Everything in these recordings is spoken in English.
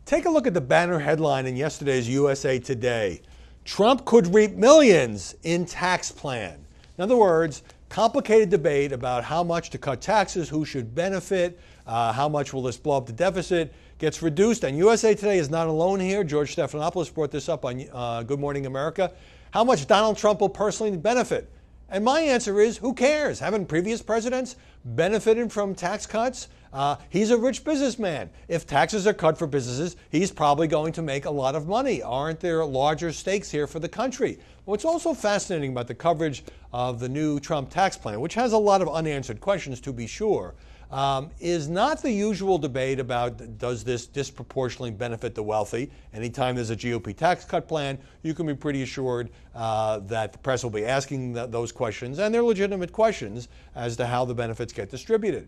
Take a look at the banner headline in yesterday's USA Today. Trump could reap millions in tax plan. In other words, complicated debate about how much to cut taxes, who should benefit, how much will this blow up the deficit, gets reduced. And USA Today is not alone here. George Stephanopoulos brought this up on Good Morning America. How much Donald Trump will personally benefit? And my answer is, who cares? Haven't previous presidents benefited from tax cuts? He's a rich businessman. If taxes are cut for businesses, he's probably going to make a lot of money. Aren't there larger stakes here for the country? What's also fascinating about the coverage of the new Trump tax plan, which has a lot of unanswered questions to be sure, is not the usual debate about does this disproportionately benefit the wealthy. Anytime there's a GOP tax cut plan, you can be pretty assured that the press will be asking those questions, and they're legitimate questions as to how the benefits get distributed.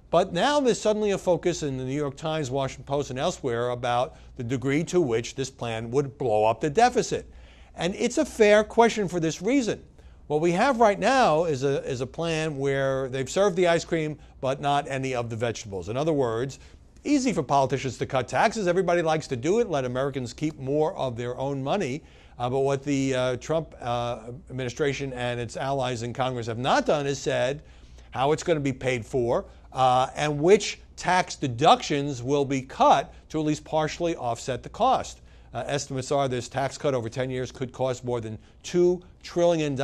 But now there's suddenly a focus in the New York Times, Washington Post, and elsewhere about the degree to which this plan would blow up the deficit. And it's a fair question for this reason. What we have right now is a plan where they've served the ice cream, but not any of the vegetables. In other words, easy for politicians to cut taxes. Everybody likes to do it, let Americans keep more of their own money. But what the Trump administration and its allies in Congress have not done is said how it's going to be paid for and which tax deductions will be cut to at least partially offset the cost. Estimates are this tax cut over 10 years could cost more than $2 trillion.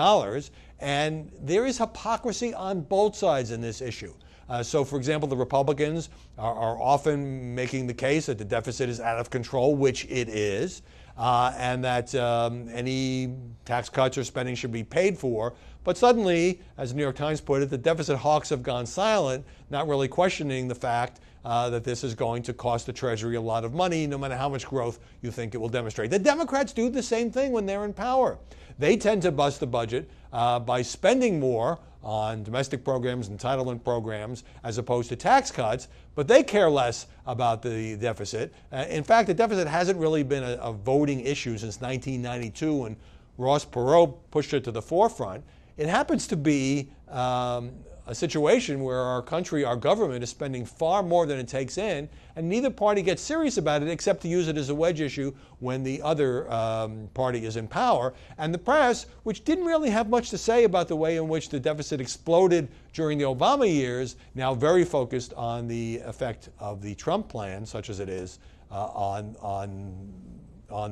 And there is hypocrisy on both sides in this issue. So, for example, the Republicans are often making the case that the deficit is out of control, which it is, and that any tax cuts or spending should be paid for. But suddenly, as the New York Times put it, the deficit hawks have gone silent, not really questioning the fact that this is going to cost the Treasury a lot of money, no matter how much growth you think it will demonstrate. The Democrats do the same thing when they're in power. They tend to bust the budget by spending more on domestic programs, entitlement programs, as opposed to tax cuts, but they care less about the deficit. In fact, the deficit hasn't really been a voting issue since 1992 when Ross Perot pushed it to the forefront. It happens to be a situation where our country, our government, is spending far more than it takes in, and neither party gets serious about it except to use it as a wedge issue when the other party is in power. And the press, which didn't really have much to say about the way in which the deficit exploded during the Obama years, now very focused on the effect of the Trump plan, such as it is, on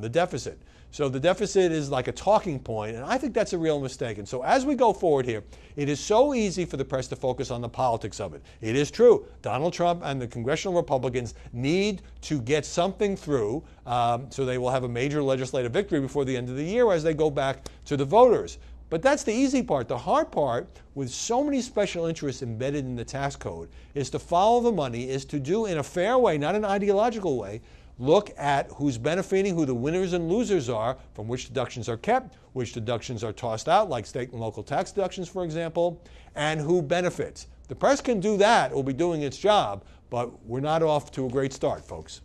the deficit. So the deficit is like a talking point, and I think that's a real mistake. And so as we go forward here, it is so easy for the press to focus on the politics of it. It is true. Donald Trump and the congressional Republicans need to get something through so they will have a major legislative victory before the end of the year as they go back to the voters. But that's the easy part. The hard part, with so many special interests embedded in the tax code, is to follow the money, is to do in a fair way, not an ideological way, look at who's benefiting, who the winners and losers are, from which deductions are kept, which deductions are tossed out, like state and local tax deductions, for example, and who benefits. The press can do that, will be doing its job, but we're not off to a great start, folks.